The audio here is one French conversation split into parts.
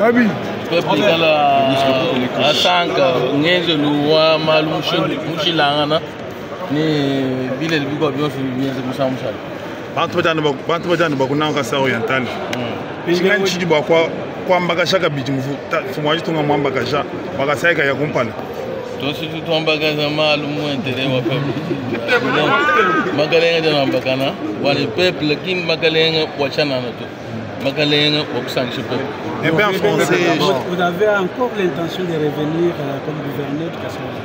Abi. Peuple à 5 ngenzo luwa malum mushilanga ni bile biko bien bien musa musala. Bantu bajana bakuna ka sa oriental. Pingan chidi bakwa kwa mbakasha ka bijimufu fumwaji tunga mwambakasha bakasaika ya kumpana. Tosi tu mbakaza malum intérêt wa peuple. Magalenga de mbakana wale peuple kim magalenga wachana na to. Magalenga okusangisha peuple. Et bien en français, vous avez encore l'intention de revenir comme gouverneur de Kassaouala?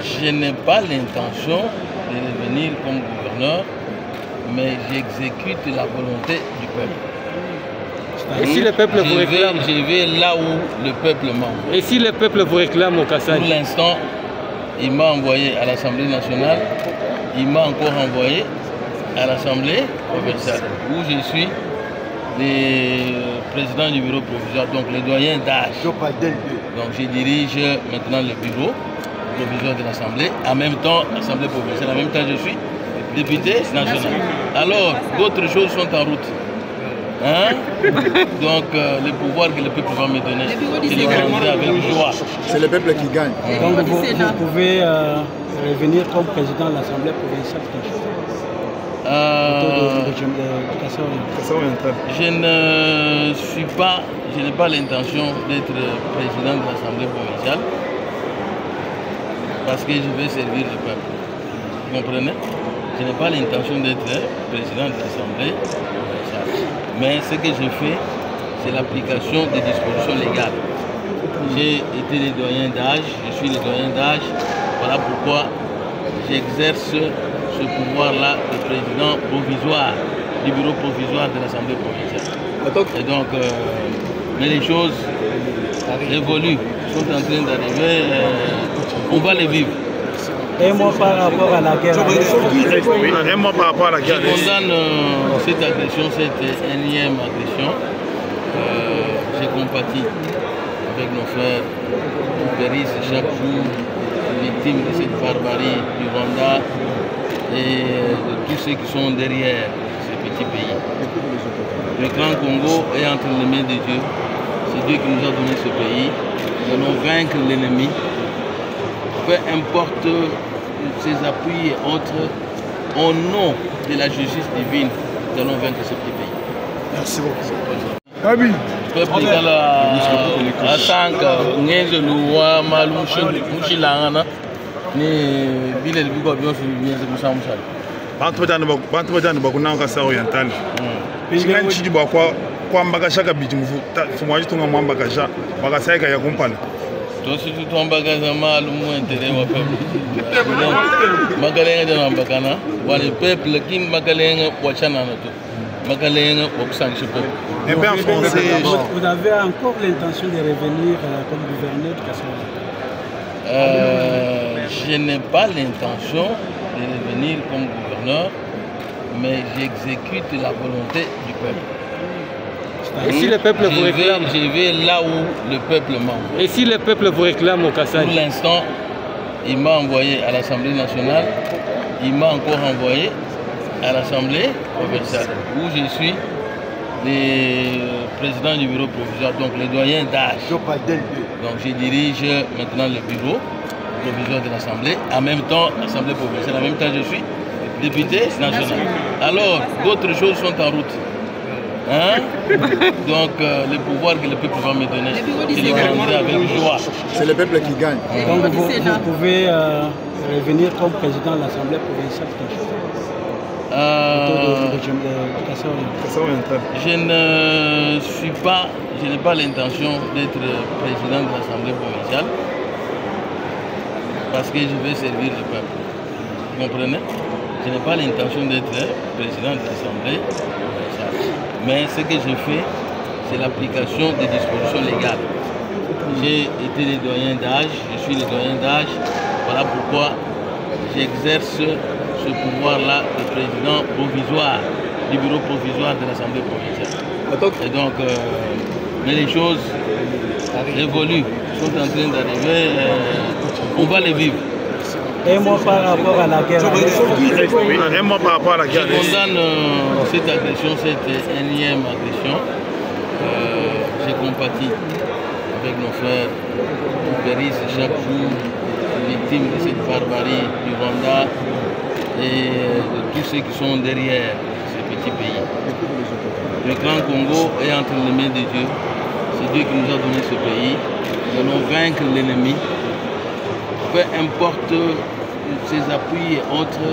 Je n'ai pas l'intention de revenir comme gouverneur, mais j'exécute la volonté du peuple. Et si le peuple vous réclame? Je vais là où le peuple m'envoie. Et si le peuple vous réclame au Kassai? Pour l'instant, il m'a envoyé à l'Assemblée nationale, il m'a encore envoyé à l'Assemblée provinciale, où je suis le président du bureau provisoire, donc le doyen d'âge. Donc je dirige maintenant le bureau provisoire de l'Assemblée, en même temps l'Assemblée provinciale, en même temps je suis député national. Alors d'autres choses sont en route. Hein? Donc le pouvoir que le peuple va me donner, je le prendrai avec joie. c'est le peuple qui gagne. Donc vous pouvez revenir comme président de l'Assemblée provinciale. Je n'ai pas l'intention d'être président de l'Assemblée provinciale parce que je vais servir le peuple. Vous comprenez? Je n'ai pas l'intention d'être président de l'Assemblée provinciale. Mais ce que je fais, c'est l'application des dispositions légales. J'ai été le doyen d'âge, je suis le doyen d'âge. Voilà pourquoi j'exerce ce pouvoir-là de président provisoire du bureau provisoire de l'Assemblée provinciale. Et donc, mais les choses évoluent, sont en train d'arriver, on va les vivre. Et moi par rapport à la guerre. Et moi par rapport à la guerre. Je condamne cette agression, cette énième agression. J'ai compati avec nos frères qui périssent chaque jour, victimes de cette barbarie du Rwanda et de tous ceux qui sont derrière ce petit pays. Le Grand Congo est entre les mains de Dieu. C'est Dieu qui nous a donné ce pays. Nous allons vaincre l'ennemi. Peu importe ses appuis et autres, au nom de la justice divine, nous allons vaincre ce petit pays. Merci beaucoup. Abi. Peuple à 5 ngenzo luwa malum mushilanga ni bile biko bien bien musa musala. Bantu bajana bakuna ka sa oriental. Pingan chidi bakwa kwa mbakasha ka bijimufu fumwaji tunga mwambakasha bakasaika ya kumpana. Tosi tu mbakaza malum intérêt wa peuple. Magalenga de mbakana wale peuple kim magalenga wachana na to. Magalenga okusangisha peuple. Et bien en français, vous avez encore l'intention de revenir comme gouverneur de Kassaouala? Je n'ai pas l'intention de revenir comme gouverneur, mais j'exécute la volonté du peuple. Et si le peuple vous réclame? Je vais là où le peuple m'envoie. Et si le peuple vous réclame au Kassai? Pour l'instant, il m'a envoyé à l'Assemblée nationale, il m'a encore envoyé à l'Assemblée provinciale, où je suis le président du bureau provisoire, donc le doyen d'âge. Donc je dirige maintenant le bureau provisoire de l'Assemblée, en même temps l'Assemblée provinciale, en même temps je suis député national. Alors d'autres choses sont en route. Hein? Donc le pouvoir que le peuple va me donner, je le prendrai avec joie. c'est le peuple qui gagne. Donc vous pouvez revenir comme président de l'Assemblée provinciale. Je n'ai pas l'intention d'être président de l'Assemblée provinciale parce que je vais servir le peuple. Vous comprenez? Je n'ai pas l'intention d'être président de l'Assemblée provinciale. Mais ce que je fais, c'est l'application des dispositions légales. J'ai été le doyen d'âge, je suis le doyen d'âge. Voilà pourquoi j'exerce ce pouvoir-là de président provisoire du bureau provisoire de l'Assemblée provinciale. Et donc, mais les choses évoluent, sont en train d'arriver, on va les vivre. Et moi par rapport à la guerre. Et moi par rapport à la guerre. Je condamne cette agression, cette énième agression. j'ai compati avec nos frères qui périssent chaque jour, victimes de cette barbarie du Rwanda et de tous ceux qui sont derrière ce petit pays. Le Grand Congo est entre les mains de Dieu. C'est Dieu qui nous a donné ce pays. Nous allons vaincre l'ennemi. Peu importe ses appuis et autres,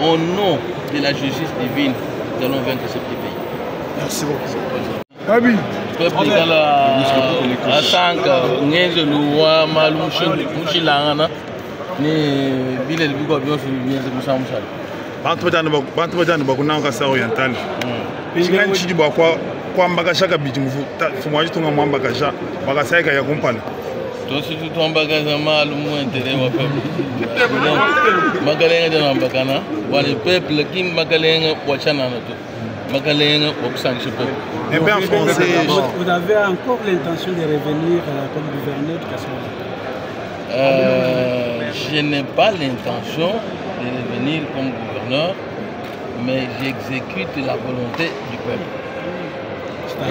au nom de la justice divine, nous allons vaincre ce petit pays. Merci beaucoup. Abi. Peuple de la Sanka, Ngenze Loua, Malou, Mouchilangana, ni Bilel Bigo Bion sur le bien de Moussa Moussa. Bantu bakuna ka sa oriental. Chikan chidi bakwa kwamba kashaka biti mvu fumwaji tunga mwamba kasha bakasaika ya kumpana. Tosi tutomba kaza Malou mu intérêt wa peuple. Magalenga de Nambakana, wa le peuple qui magalenga wachana na to. Magalenga wa kusangisha peuple. Et bien en français, vous avez encore l'intention de revenir comme gouverneur de Kassaï? Je n'ai pas l'intention de revenir comme gouverneur, mais j'exécute la volonté du peuple.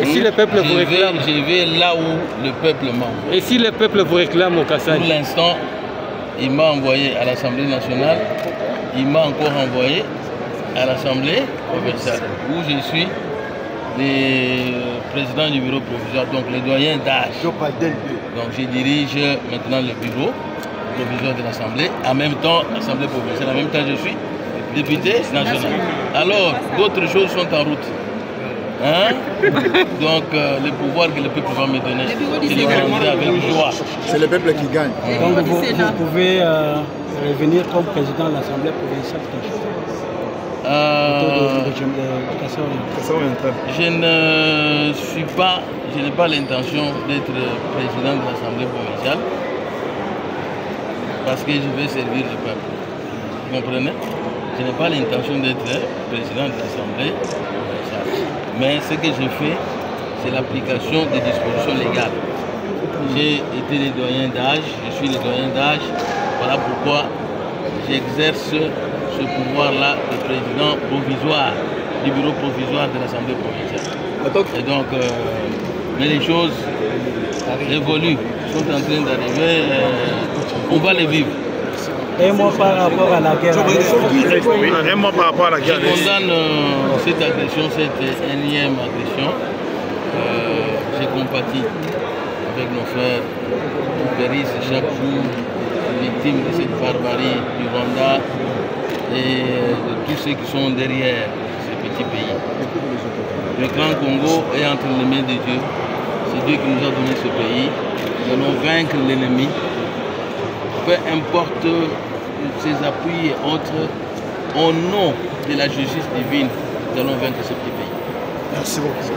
Et si le peuple vous réclame? Je vais là où le peuple m'envoie. Et si le peuple vous réclame au Kassaï? Pour l'instant, il m'a envoyé à l'Assemblée nationale, il m'a encore envoyé à l'Assemblée provinciale, où je suis le président du bureau provisoire, donc le doyen d'âge. Donc je dirige maintenant le bureau provisoire de l'Assemblée, en même temps l'Assemblée provinciale, en même temps je suis député national. Alors d'autres choses sont en route. Hein? Donc le pouvoir que le peuple va me donner, je le prendrai avec joie. C'est le peuple qui gagne. Donc vous pouvez revenir comme président de l'Assemblée provinciale. Je n'ai pas l'intention d'être président de l'Assemblée provinciale parce que je vais servir le peuple. Vous comprenez? Je n'ai pas l'intention d'être président de l'Assemblée provinciale. Mais ce que je fais, c'est l'application des dispositions légales. J'ai été le doyen d'âge, je suis le doyen d'âge. Voilà pourquoi j'exerce ce pouvoir-là de président provisoire du bureau provisoire de l'Assemblée provinciale. Et donc, mais les choses évoluent, sont en train d'arriver, on va les vivre. Et moi par rapport à la guerre. Un mot par rapport à la guerre. Je condamne cette agression, cette énième agression. J'ai compati avec nos frères qui périssent chaque jour, victimes de cette barbarie du Rwanda et de tous ceux qui sont derrière ce petit pays. Le Grand Congo est entre les mains de Dieu. C'est Dieu qui nous a donné ce pays. Nous allons vaincre l'ennemi. Peu importe ses appuis et autres, au nom de la justice divine, nous allons vaincre ce petit pays. Merci beaucoup.